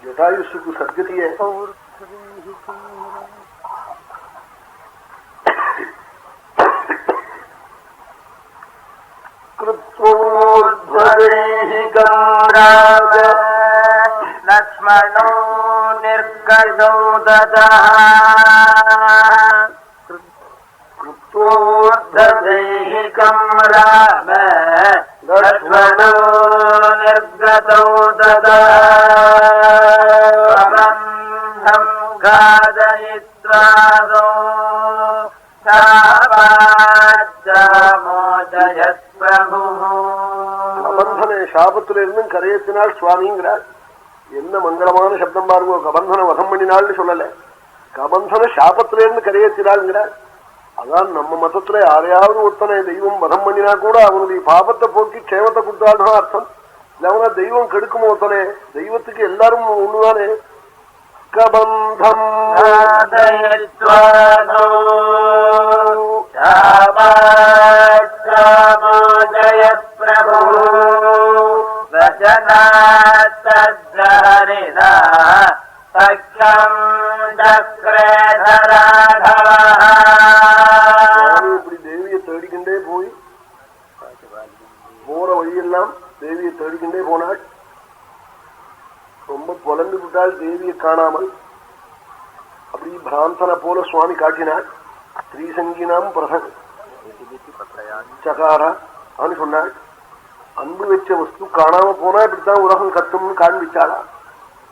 जटायुषु सद्गति है। लक्ष्मणो निर्गजो ददः कृत्वोर्धदैहिकं राम लक्ष्मणो निर्गतो ददः प्रबन्धं घादयित्वादो शापाज्जामोदयत् प्रभुः. கபந்தனை சாபத்திலிருந்தும் கரையத்தினால் சுவாமிங்கிறார். என்ன மங்களமான சப்தம் பாருங்க. கபந்தனை வதம் பண்ணினாள்னு சொல்லல, கபந்தனை சாபத்திலிருந்து கரையேற்றினாள்ங்கிறார். அதான் நம்ம மதத்துல யாரையாவது ஒருத்தனை தெய்வம் வதம் பண்ணினா கூட அவனுடைய பாபத்தை போக்கி க்ஷேமத்தை கொடுத்தாலும் அர்த்தம். இல்லவனா தெய்வம் கெடுக்குமோ ஒருத்தனே? தெய்வத்துக்கு எல்லாரும் ஒண்ணுதானே. கபந்தம் பிரபு வசனாத்தரிணா சக்ஷம் இப்படி தேவியை தேடிக்கின்றே போய் போற வழியெல்லாம் தேவியை தேடிக்கின்றே போனாள். ரொம்ப புலந்து விட்டால் தேவியை காணாமல். அப்படி பிராந்தனை போல சுவாமி காட்டினாள். ஸ்ரீசங்கினாம் பிரசன் சகாரா அவனு சொன்னாள். அன்பு வச்ச வஸ்து காணாம போனா இப்படித்தான் உலகம் கத்தும்னு காண்பிச்சாளா.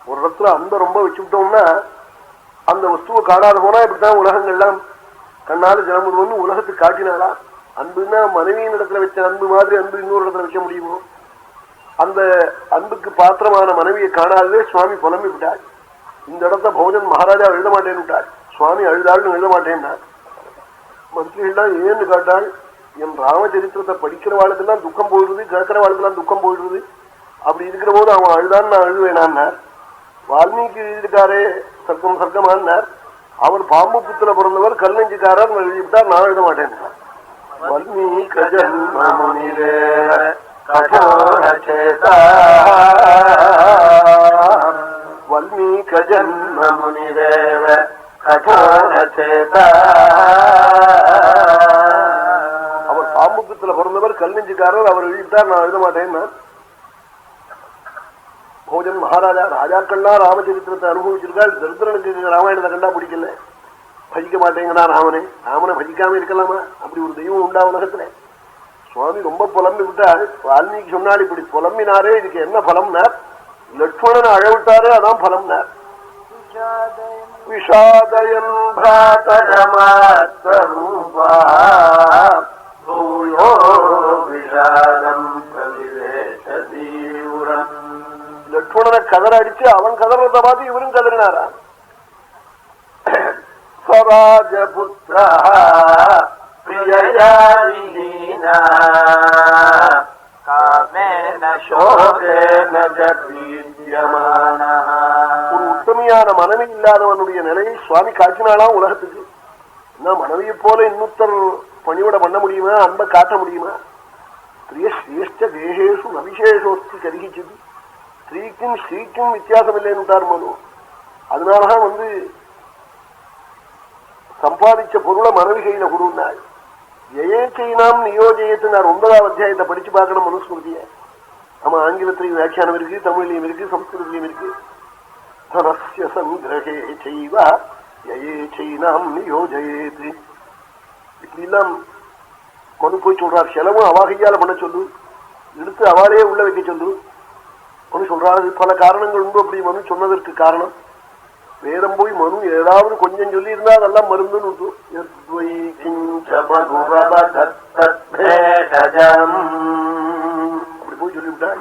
ஒரு இடத்துல அன்பை ரொம்ப வச்சுட்டோம்னா அந்த வஸ்துவை காணாத போனா இப்படித்தான் உலகங்கள்லாம் கண்ணால ஜனமுன்னு உலகத்துக்கு காட்டினாளா. அன்புன்னா மனைவியின் இடத்துல வச்ச அன்பு மாதிரி அன்பு இன்னொரு இடத்துல வைக்க முடியுமோ? அந்த அன்புக்கு பாத்திரமான மனைவியை காணாதே சுவாமி புலம்பி விட்டாள். இந்த இடத்த போஜன் மகாராஜா எழுத மாட்டேன்னு விட்டாள். சுவாமி அழுதாள்னு எழுத மாட்டேன்னா மந்திரிகள்லாம் ஏன்னு கேட்டாள். என் ராமச்சரித்திரத்தை படிக்கிற வாழ்க்கெல்லாம் துக்கம் போயிடுது, கேட்கிற வாழ்க்கெல்லாம் துக்கம் போயிடுது. அப்படி இருக்கிற போது அவன் அழுதான்னு நான் எழுதுவேனான்னார். வால்மீகி எழுதியிருக்காரே சர்க்கம் சர்க்கமானார். அவர் பாம்பு புத்துல பிறந்தவர் கல்லஞ்சிக்காரர் எழுதிவிட்டார், நான் எழுத மாட்டேன். வால்மீக ஜன்மமுனிரே கठोरचेता वाल्मीक जन्म मुनिदेव कठोरचेता. அவர் பாம்புக்குத்துல பிறந்தவர் கல்நெஞ்சுக்காரர், அவர் எழுதிட்டார், நான் எழுத மாட்டேன். போஜன் மகாராஜா ராஜாக்கள்லாம் ராமச்சரித்திரத்தை அனுபவிச்சிருக்காள். தரித்திரனுக்கு ராமாயணத்தை கண்டா பிடிக்கல, பஜிக்க மாட்டேங்கிறா ராமனை. ராமனை பஜிக்காம இருக்கலாமா? அப்படி ஒரு தெய்வம் உண்டா உலகத்துல? சுவாமி ரொம்ப புலம்பி விட்டாள். வால்மீகி சொன்னாள், இப்படி புலம்பினாரே இதுக்கு என்ன பலம்னார்? லட்சுமணனை அழவிட்டாரே அதான் பலம்னார். விஷாதயன் லட்சுமணனை கதற அடிச்சு அவன் கதறத பார்த்து இவரும் கதறினாரா. ஸ்வராஜபுத்ரா ஒரு உத்தமையான மனைவி இல்லாதவனுடைய நிலையை சுவாமி காட்டினாலாம் உலகத்துக்கு. என்ன மனைவியை போல இன்னொருத்தர் பணிவிட பண்ண முடியுமா? அன்பை காட்ட முடியுமா? ஸ்ரீஷ்ட தேகேஷு நவிசேஷோஸ்தி கருகிச்சது. ஸ்ரீக்கும் ஸ்ரீக்கும் வித்தியாசம் இல்லைன்னுட்டார் மனு. அதனாலதான் சம்பாதிச்ச பொருளை மனைவி கையில கொடுனாள். ஜெயச்சைனாம் நியோஜயத்தினார் 9ஆம் அத்தியாயத்தை படிச்சு பார்க்கணும் மனுஸ்மிருதிய. நம்ம ஆங்கிலத்திலையும் வியாக்கியானம் இருக்கு, தமிழ்லையும் இருக்கு, சம்ஸ்கிருதிலையும் இருக்கு. தனஸ்ய சங்கிரகே செய்வ ஜெயச்சைனாம் நியோஜயேத். இப்படி எல்லாம் மனு போய் சொல்றார். செலவும் அவாகையால பண்ண சொல்லு, எடுத்து அவளையே உள்ள வைக்க சொல்லு மனு சொல்றாரு. பல காரணங்கள் உண்டு. அப்படி மனு சொன்னதற்கு காரணம் வேதம் போய் மனு ஏதாவது கொஞ்சம் சொல்லி இருந்தா அதெல்லாம் மருந்துன்னு அப்படி போய் சொல்லிவிட்டார்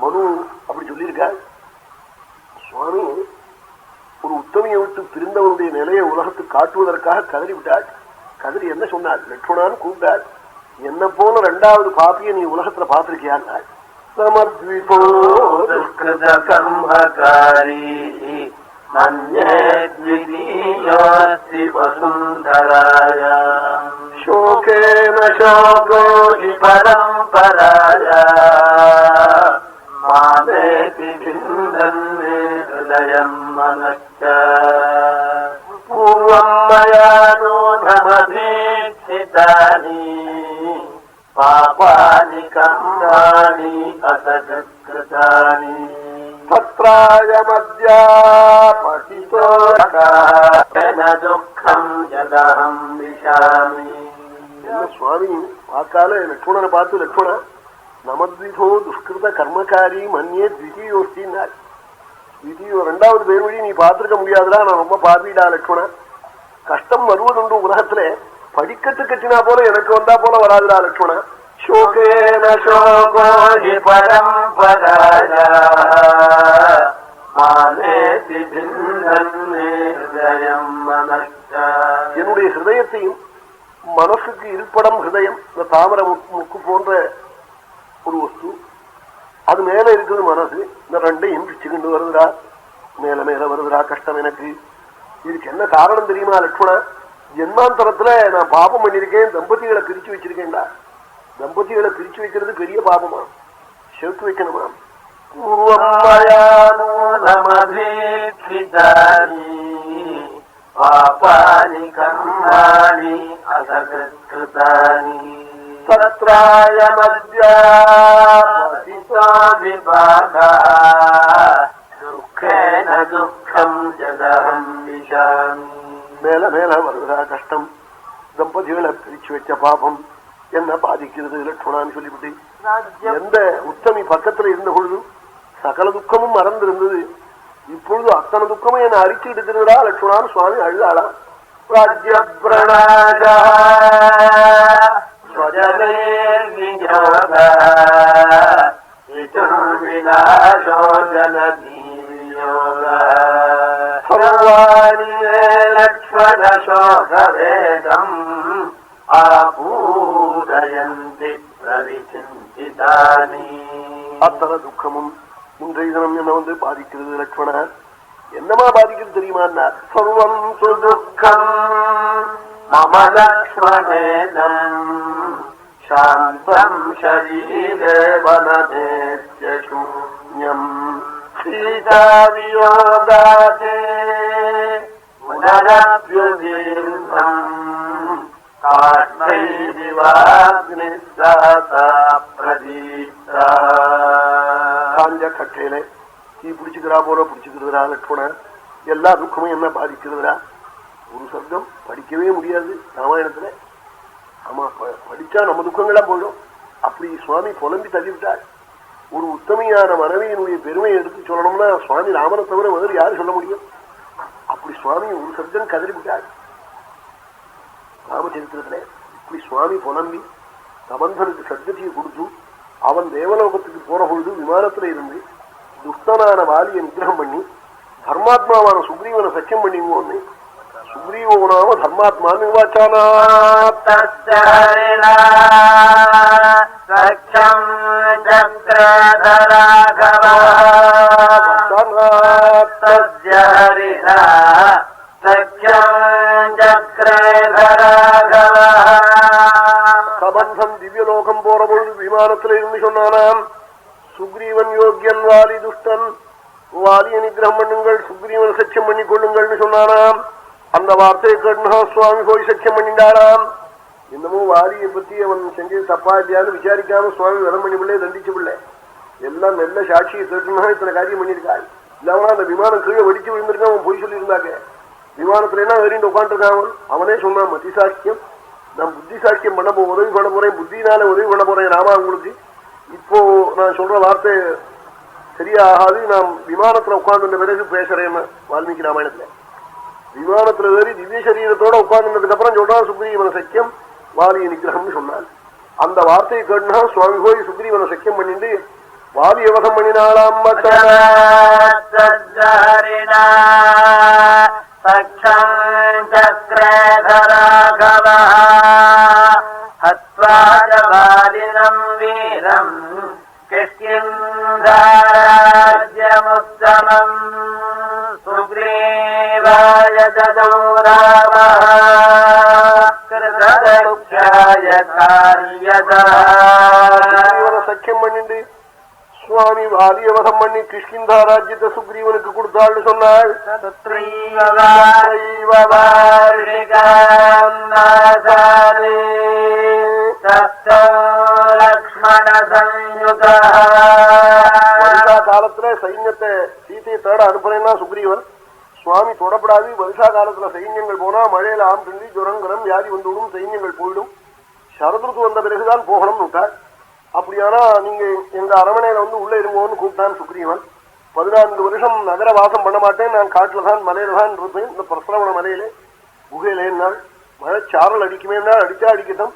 மனு. அப்படி சொல்லியிருக்கார் சுவாமி. ஒரு உத்தமையை விட்டு பிரிந்தவனுடைய நிலையை உலகத்துக்கு காட்டுவதற்காக கதறி விட்டாள். கதறி என்ன சொன்னாள்? லட்சுமணான்னு கூப்பிட்டாள். என்ன போல 2வது பாப்பிய நீ உலகத்துல பார்த்திருக்கியாள். சமத்விபோத்கிருதகர்மகாரி மன்யேத்விதீயோஸ்தி வசுந்தராய சோகேன சோகோ ஹி பரம்பராய மாதேதி பிந்தன்னே ஹிருதயானஹ. हृदयम् मनश्च पूर्वम् मया नूनमधीक्षितानि पापानि कर्माणि असकृतानि तत्रायमद्यापतितो न दुःखम् यदहम् विशामि. சுவாமி வாக்கால லட்சுமணனை பார்த்து லட்சுமணா நமத்விதோ துஷ்கிருத கர்மகாரி மன்னியே த்விதீயோஸ்தின்னார். த்விதீயோ ரெண்டாவது பேர் வழி நீ பார்த்திருக்க முடியாதுடா, நான் ரொம்ப பார்வீடா லட்சுமணா. கஷ்டம் வருவதுண்டு உலகத்துல, படிக்கட்டு கட்டினா போல எனக்கு வந்தா போல வராதுடா லட்சுமணா. शोकेन शोको हि परम्पराया मानेति भिन्नन्ने हृदयम् मनश्च. என்னுடைய ஹிருதயத்தையும் மனசுக்கு இருப்படம் ஹிருதயம், இந்த தாமர முக்கு போன்ற ஒரு வஸ்து, அது மேல இருக்குது மனசு. இந்த ரெண்டையும் பிச்சுக்கிண்டு வருதுடா, மேல மேல வருதுடா கஷ்டம் எனக்கு. இதுக்கு என்ன காரணம் தெரியுமா லட்சுமணா? ஜென்மாந்தரத்துல நான் பாபம் பண்ணிருக்கேன், தம்பதிகளை பிரிச்சு வச்சிருக்கேன்டா. தம்பதிகளை பிரிச்சு வைக்கிறது பெரிய பாபமா, சேர்த்து வைக்கணுமா? पापानि कर्माणि असकृतानि तत्रायमद्यापतितो विभागः दुःखेन दुःखम् यदहम् विशामि. மேல மேல வருகிறா கஷ்டம், தம்பதிகளை பிரிச்சு வச்ச பாபம் என்ன பாதிக்கிறது லட்சுமணான்னு சொல்லிவிட்டு, எந்த உத்தமி பக்கத்துல இருந்த பொழுது சகல துக்கமும் மறந்திருந்தது, இப்பொழுது அத்தனை துக்கமும் என்ன அரிச்சு எடுக்கிறதா லட்சுமணான்னு சுவாமி அழுதாளா. ராஜ்ய பிரணாஜா லக்ஷ்மண சோகவேதம் ஆபூதயந்தி பிரவிசிந்திதானி. அத்தனை துக்கமும் இன்றைய தினம் என்ன வந்து பாதிக்கிறது லட்சுமணா? என்னமா பாதிக்கிறது தெரியுமா? சர்வம் சுதுக்கம் மம லக்ஷ்மணேனம் சாந்தம் ஷரீரே வனதேத்யசூன்யம் சீதாவியோகாதே புனரப்யுதீர்ணம் காஞ்ச கட்டையில தீ பிடிச்சுக்கிறா போல பிடிச்சுக்கிறதுரா லட்சுமணா. எல்லா துக்கமும் என்ன பாதிக்கிறதுரா? ஒரு சப்தம் படிக்கவே முடியாது ராமாயணத்துல. ஆமா, படிச்சா நம்ம துக்கங்கள்லாம் போயிடும். அப்படி சுவாமி புலம்பி தள்ளிவிட்டார். ஒரு உத்தமையான மனைவியினுடைய பெருமையை எடுத்து சொல்லணும்னா சுவாமி ராமனை தவிர வேறு யாரு சொல்ல முடியும்? அப்படி சுவாமி ஒரு சப்தம் கதறிவிட்டார் ராமச்சரித்திரத்துல. இப்படி சுவாமி புலம்பி சபந்தனுக்கு சத்கதியை கொடுத்து அவன் தேவலோகத்துக்கு போற பொழுது விமானத்துல இருந்து துஷ்டனான வாலியை நிகிரகம் பண்ணி தர்மாத்மாவான சுக்ரீவனை சத்தியம் பண்ணிங்கன்னு, சுக்ரீவோ நாம தர்மாத்மான்னு வாச்சானா சபந்தம் திவ்யலோகம் போற பொழுது விமானத்துல இருந்து சொன்னானாம், சுக்ரீவன் யோக்கியன், வாலி துஷ்டன், வாலியை நிகிரகம் பண்ணுங்கள், சுக்ரீவன் சத்தியம் பண்ணி கொள்ளுங்கள்னு சொன்னானாம். அந்த வார்த்தையை கேட்டுனா சுவாமி போய் சத்தியம் பண்ணிட்டாராம். இன்னமும் வாலியை பத்தி அவன் செஞ்சது தப்பா இல்லையான்னு விசாரிக்காம சுவாமி வதம் பண்ணி பிள்ளை தண்டிச்சு பிள்ளை எல்லாம் நல்ல சாட்சியை கேட்டுனா இத்தனை காரியம் பண்ணியிருக்காள். இல்லவனா அந்த விமானம் கீழே வெடிச்சு விழுந்திருக்கான், அவன் போய் சொல்லியிருந்தாங்க. விமானத்துல என்ன ஏறிண்டு உட்காந்துருக்கான். அவனே சொன்னான் மதி சாட்சியம், நான் புத்தி சாட்சியம் பண்ண உதவி பண்ண போறேன், புத்தினால உதவி பண்ண போறேன் ராமா உங்களுக்கு. இப்போ நான் சொல்ற வார்த்தை சரியாகாது, நான் விமானத்துல உட்கார்ந்து பிறகு பேசுறேன்னு வால்மீகி ராமாயணத்துல. விமானத்துல ஏறி திவ்ய சரீரத்தோட உட்கார்ந்ததுக்கு அப்புறம் சொல்றான் சுக்ரீவன சக்கியம் வாலிய நிகிரகம்னு சொன்னான். அந்த வார்த்தையை கேட்டுனா சுவாமி போய் சுக்ரீவன சக்கியம் பண்ணிட்டு வாலிய வதம் பண்ணினாலாம். ஹத்வாஜபாலினம் வீரம் கிஷ்கிந்தாராஜ்யமுத்தமம் சுக்ரீவாய ததோ ராமः கிருததக்ஷாய காரியதா. சக்கியம் பண்ணிட்டு சுவாமி வாலியவதம் பண்ணி கிஷ்கிந்தா ராஜ்யத்தை சுக்ரீவனுக்கு கொடுத்தாள்னு சொன்னாள். வருஷா காலத்துல சைன்யத்தை சீத்தையை தேட அனுப்புறேன்னா சுக்ரீவன் சுவாமி தொடப்படாது. வருஷா காலத்துல சைன்யங்கள் போனா மழையில ஆம் திண்டி ஜுரங்கரம் வியாதி வந்துவிடும், சைன்யங்கள் போயிடும். சரதுக்கு வந்த பிறகுதான் போகணும்னு விட்டாள். அப்படியானா நீங்க எங்க அரமனையில உள்ள இருங்கோன்னு கூப்பிட்டான் சுக்ரீவன். 14 வருஷம் நகர வாசம் பண்ண மாட்டேன், நான் காட்டுல தான் மலையில தான் இருப்பேன், இந்த பிரஸ்ரவண மலையிலே குகையிலே என்னால் மழை சாரல் அடிக்குமே என்னால் அடிச்சா அடிக்கட்டும்,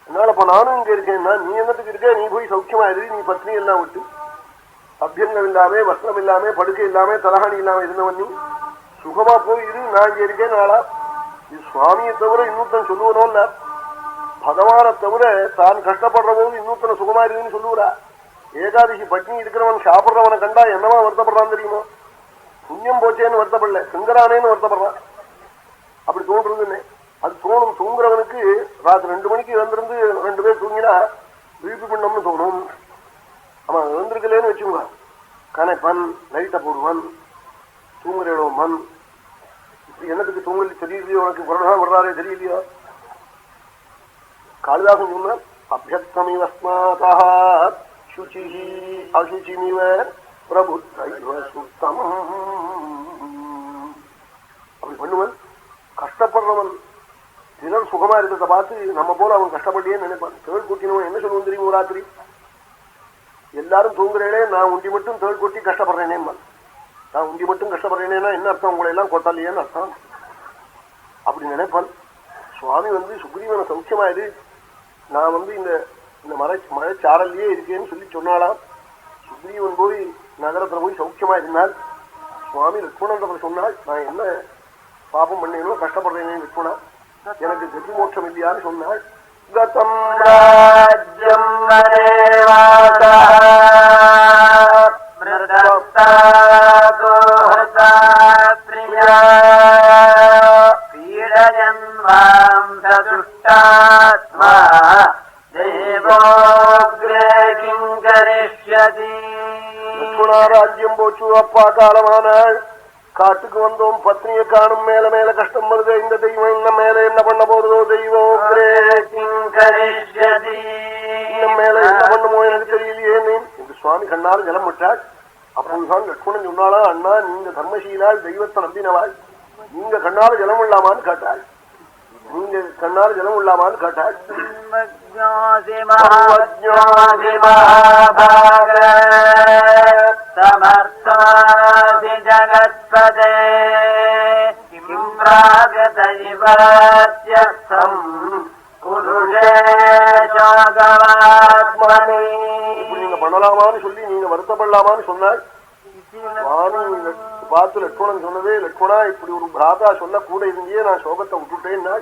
என்னால் அப்ப நானும் இங்க இருக்கேன்னா நீ என்னத்துக்கு இருக்க, நீ போய் சௌக்கியமா இரு, நீ பத்னி எல்லாம் விட்டு அபியங்கம் இல்லாம வஸ்திரம் இல்லாம படுக்கை இல்லாம தலகாணி இல்லாம இருந்தவன் நீ சுகமா போய் இரு, நான் இங்க இருக்கேன். நாளா இது சுவாமியை தவிர இன்னொருத்தன் சொல்லுவனோன்னா பகவானை தவிர தான் கஷ்டப்படுற போது இன்னொருத்தனை சுகமா இருக்குன்னு சொல்லுவா. ஏகாதசி பட்னி இருக்கிறவன் சாப்பிட்றவனை கண்டா என்னவா வருத்தப்படுறான் தெரியுமோ, புண்ணியம் போச்சேன்னு வருத்தப்படல, சிங்கரானேன்னு வருத்தப்படுறான். அப்படி தோன்றுதுன்னு அது தோணும். தூங்குறவனுக்கு ராத்திரி 2 மணிக்கு எழுந்திருந்து 2 பேர் தூங்கினா விழிப்பு பண்ணம்னு தோணும். அவன் எழுந்திருக்கலேன்னு வச்சுங்க, கனைப்பன் லைட்டை போடுவான், தூங்குற இடம் மண். இப்படி என்னத்துக்கு தூங்கல தெரியலையோ, உனக்கு புரணா வர்றாரே தெரியலையோ. காளிதாசன் சொன்னார், அபியக்தமிவஸ்மாதா சுச்சி அசுச்சிமிவ பிரபுத்தைவ சுத்தம். அப்படி பண்ணுவன். கஷ்டப்படுறவன் சிலர் சுகமா இருக்கிறத பார்த்து நம்ம போல அவன் கஷ்டப்படியேன்னு நினைப்பான். தேள் கொட்டினவன் என்ன சொல்லுவோம் தெரியுமா, ராத்திரி எல்லாரும் தூங்குறேனே நான் உண்டி மட்டும் தேள் கொட்டி கஷ்டப்படுறேனே, நான் உண்டி மட்டும் கஷ்டப்படுறேனேன்னா என்ன அர்த்தம், உங்களை எல்லாம் கொட்டாலேன்னு அர்த்தம். அப்படி நினைப்பான். சுவாமி சுக்ரீவனை சௌக்கியமா இரு, நான் இந்த மழை சாரல்லையே இருக்கேன்னு சொல்லி சொன்னாலாம். சுக்ரீவன் போய் நகரத்துல போய் சௌக்கியமா இருந்தால் சுவாமி லட்சுமணன் சொன்னால், நான் என்ன பாபம் பண்ணேனோ கஷ்டப்படுறேனே லட்சுமணா, எனக்கு கதி மோட்சம் இல்லையான்னு சொன்னாள். கதம் ராஜ்யம் லட்சுமணாராஜ்யம் போச்சு. அப்பா காலமானாள். காட்டுக்கு வந்தோம், பத்னியை காணும், மேல மேல கஷ்டம் வருது. இந்த தெய்வம் இன்னும் மேல என்ன பண்ண போறதோ, தெய்வம் இன்னும் மேல என்ன பண்ணுமோ எனக்கு தெரியலையே. இந்த சுவாமி கண்ணால் ஜலம் விட்டாள். அப்புறம் தான் லட்சுமணன் சொன்னாளா, அண்ணா நீங்க தர்மசீலால் தெய்வத்தை நம்பினவாள், நீங்க கண்ணால ஜலம் இல்லாமான்னு கேட்டாள். நீங்க கண்ணால ஜலம் இல்லாமான்னு கேட்டாள். சமர்த்தாசி ஜகத்பதே கிம்ராகதயிவத்யஸ்தம் குருஷே ஜாகவாத்மனி. இப்படி நீங்க பண்ணலாமான்னு சொல்லி நீங்க வருத்தப்படலாமான்னு சொன்னாள். சுவாமி பார்த்து லட்சுமணன் சொன்னதே, லட்சுமணா இப்படி ஒரு பிராதா சொல்ல கூட இருந்தே நான் சோகத்தை விட்டுட்டேன்னா